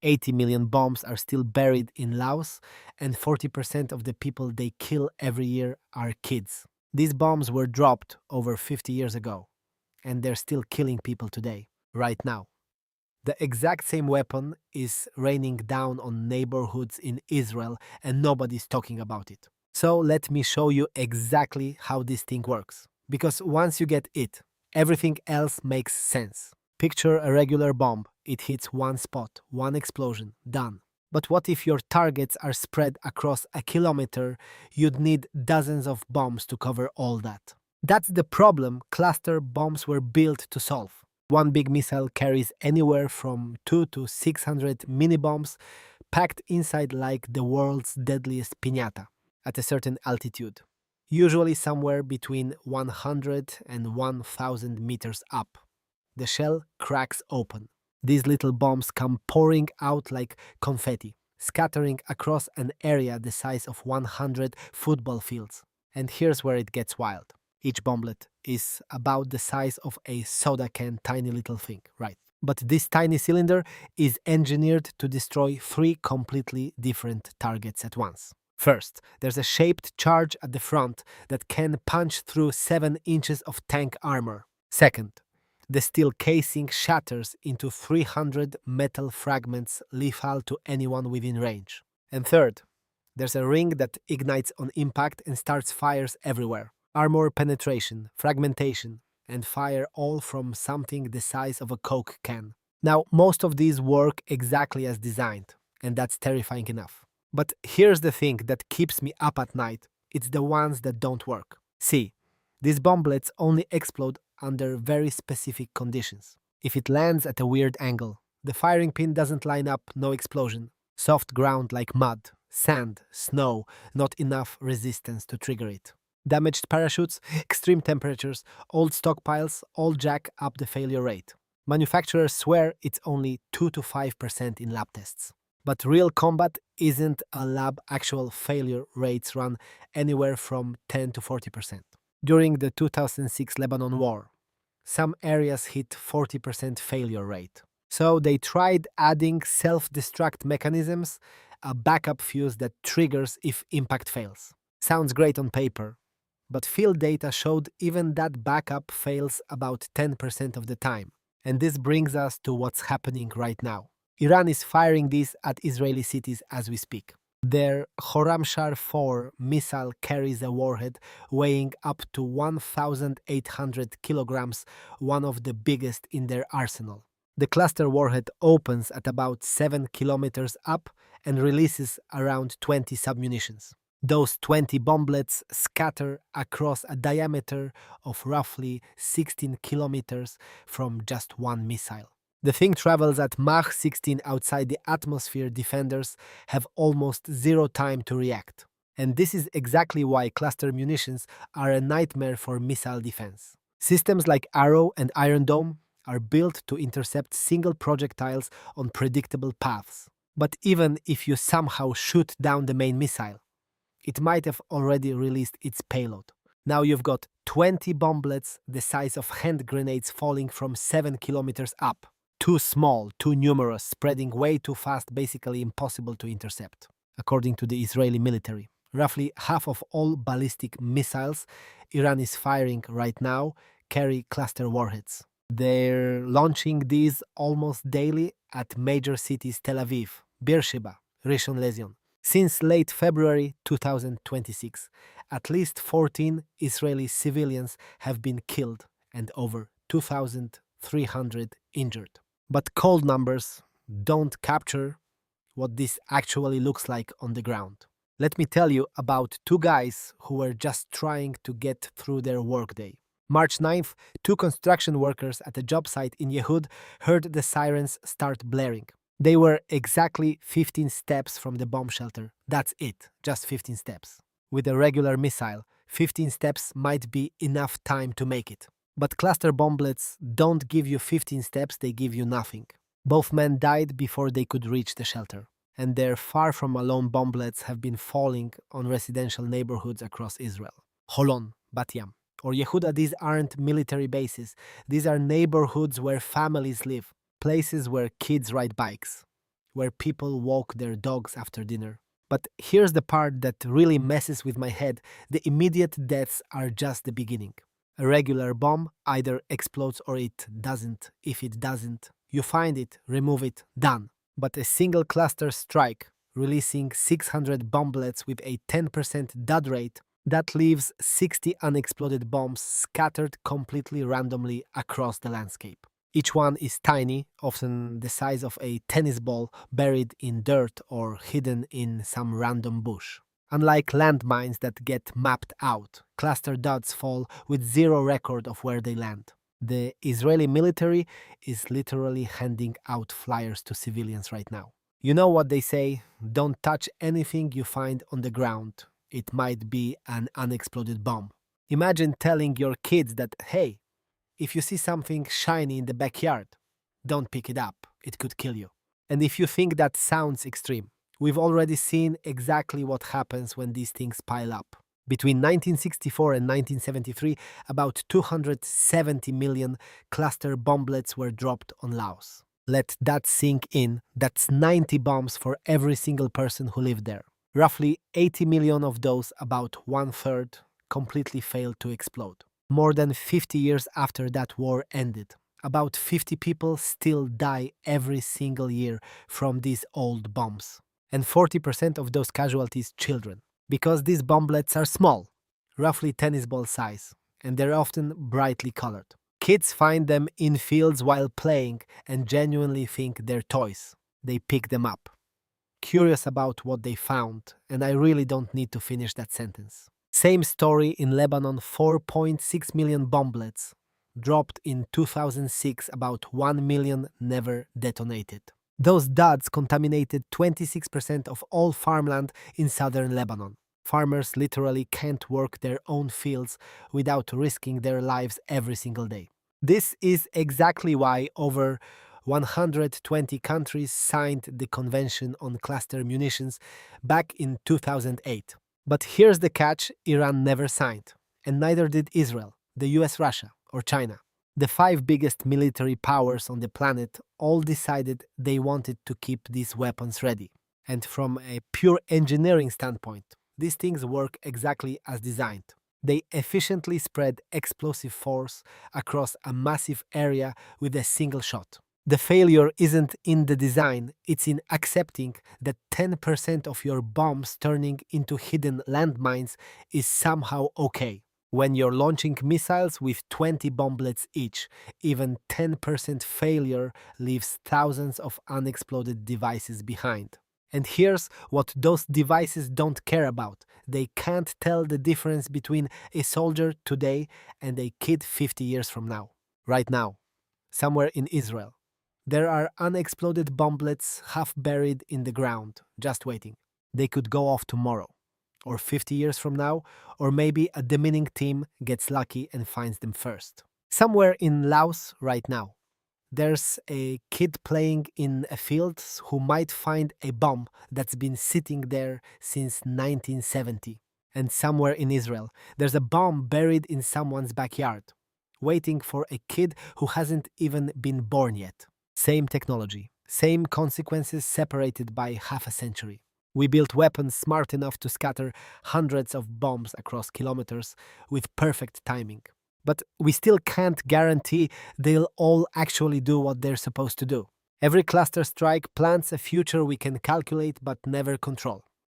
80 million bombs are still buried in Laos, and 40% of the people they kill every year are kids. These bombs were dropped over 50 years ago, and they're still killing people today, right now. The exact same weapon is raining down on neighborhoods in Israel, and nobody's talking about it. So let me show you exactly how this thing works. Because once you get it, everything else makes sense. Picture a regular bomb. It hits one spot, one explosion, done. But what if your targets are spread across a kilometer? You'd need dozens of bombs to cover all that. That's the problem cluster bombs were built to solve. One big missile carries anywhere from 2 to 600 mini bombs packed inside like the world's deadliest piñata at a certain altitude, usually somewhere between 100 and 1,000 meters up. The shell cracks open. These little bombs come pouring out like confetti, scattering across an area the size of 100 football fields. And here's where it gets wild. Each bomblet is about the size of a soda can, tiny little thing, right? But this tiny cylinder is engineered to destroy three completely different targets at once. First, there's a shaped charge at the front that can punch through 7 inches of tank armor. Second, the steel casing shatters into 300 metal fragments lethal to anyone within range. And third, there's a ring that ignites on impact and starts fires everywhere. Armor penetration, fragmentation, and fire all from something the size of a Coke can. Now, most of these work exactly as designed, and that's terrifying enough. But here's the thing that keeps me up at night. It's the ones that don't work. See, these bomblets only explode under very specific conditions. If it lands at a weird angle, the firing pin doesn't line up, no explosion. Soft ground like mud, sand, snow, not enough resistance to trigger it. Damaged parachutes, extreme temperatures, old stockpiles all jack up the failure rate. Manufacturers swear it's only 2 to 5% in lab tests. But real combat isn't a lab. Actual failure rates run anywhere from 10 to 40%. During the 2006 Lebanon War, some areas hit 40% failure rate. So they tried adding self-destruct mechanisms, a backup fuse that triggers if impact fails. Sounds great on paper, but field data showed even that backup fails about 10% of the time. And this brings us to what's happening right now. Iran is firing these at Israeli cities as we speak. Their Khorramshahr 4 missile carries a warhead weighing up to 1,800 kilograms, one of the biggest in their arsenal. The cluster warhead opens at about 7 kilometers up and releases around 20 submunitions. Those 20 bomblets scatter across a diameter of roughly 16 kilometers from just one missile. The thing travels at Mach 16 outside the atmosphere. Defenders have almost zero time to react. And this is exactly why cluster munitions are a nightmare for missile defense. Systems like Arrow and Iron Dome are built to intercept single projectiles on predictable paths. But even if you somehow shoot down the main missile, it might have already released its payload. Now you've got 20 bomblets the size of hand grenades falling from 7 kilometers up. Too small, too numerous, spreading way too fast, basically impossible to intercept, according to the Israeli military. Roughly half of all ballistic missiles Iran is firing right now carry cluster warheads. They're launching these almost daily at major cities Tel Aviv, Beersheba, Rishon LeZion. Since late February 2026, at least 14 Israeli civilians have been killed and over 2,300 injured. But cold numbers don't capture what this actually looks like on the ground. Let me tell you about two guys who were just trying to get through their workday. March 9th, two construction workers at a job site in Yehud heard the sirens start blaring. They were exactly 15 steps from the bomb shelter. That's it, just 15 steps. With a regular missile, 15 steps might be enough time to make it. But cluster bomblets don't give you 15 steps, they give you nothing. Both men died before they could reach the shelter. And their far from alone bomblets have been falling on residential neighborhoods across Israel. Holon, Bat Yam, or Yehuda, these aren't military bases. These are neighborhoods where families live. Places where kids ride bikes. where people walk their dogs after dinner. But here's the part that really messes with my head: the immediate deaths are just the beginning. A regular bomb either explodes or it doesn't. If it doesn't, you find it, remove it, done. But a single cluster strike, releasing 600 bomblets with a 10% dud rate, that leaves 60 unexploded bombs scattered completely randomly across the landscape. Each one is tiny, often the size of a tennis ball, buried in dirt or hidden in some random bush. Unlike landmines that get mapped out, cluster duds fall with zero record of where they land. The Israeli military is literally handing out flyers to civilians right now. You know what they say: don't touch anything you find on the ground. It might be an unexploded bomb. Imagine telling your kids that, hey, if you see something shiny in the backyard, don't pick it up. It could kill you. And if you think that sounds extreme, we've already seen exactly what happens when these things pile up. Between 1964 and 1973, about 270 million cluster bomblets were dropped on Laos. Let that sink in. That's 90 bombs for every single person who lived there. Roughly 80 million of those, about one-third, completely failed to explode. More than 50 years after that war ended, about 50 people still die every single year from these old bombs. And 40% of those casualties children. Because these bomblets are small, roughly tennis ball size, and they're often brightly colored. Kids find them in fields while playing and genuinely think they're toys. They pick them up, curious about what they found, and I really don't need to finish that sentence. Same story in Lebanon: 4.6 million bomblets. Dropped in 2006, about 1 million never detonated. Those duds contaminated 26% of all farmland in southern Lebanon. Farmers literally can't work their own fields without risking their lives every single day. This is exactly why over 120 countries signed the Convention on Cluster Munitions back in 2008. But here's the catch: Iran never signed, and neither did Israel, the US, Russia, or China. The five biggest military powers on the planet all decided they wanted to keep these weapons ready. And from a pure engineering standpoint, these things work exactly as designed. They efficiently spread explosive force across a massive area with a single shot. The failure isn't in the design, it's in accepting that 10% of your bombs turning into hidden landmines is somehow okay. When you're launching missiles with 20 bomblets each, even 10% failure leaves thousands of unexploded devices behind. And here's what those devices don't care about: they can't tell the difference between a soldier today and a kid 50 years from now. Right now, somewhere in Israel, there are unexploded bomblets half buried in the ground, just waiting. They could go off tomorrow, or 50 years from now, or maybe a demining team gets lucky and finds them first. Somewhere in Laos right now, there's a kid playing in a field who might find a bomb that's been sitting there since 1970. And somewhere in Israel, there's a bomb buried in someone's backyard, waiting for a kid who hasn't even been born yet. Same technology, same consequences, separated by half a century. We built weapons smart enough to scatter hundreds of bombs across kilometers with perfect timing. But we still can't guarantee they'll all actually do what they're supposed to do. Every cluster strike plants a future we can calculate but never control.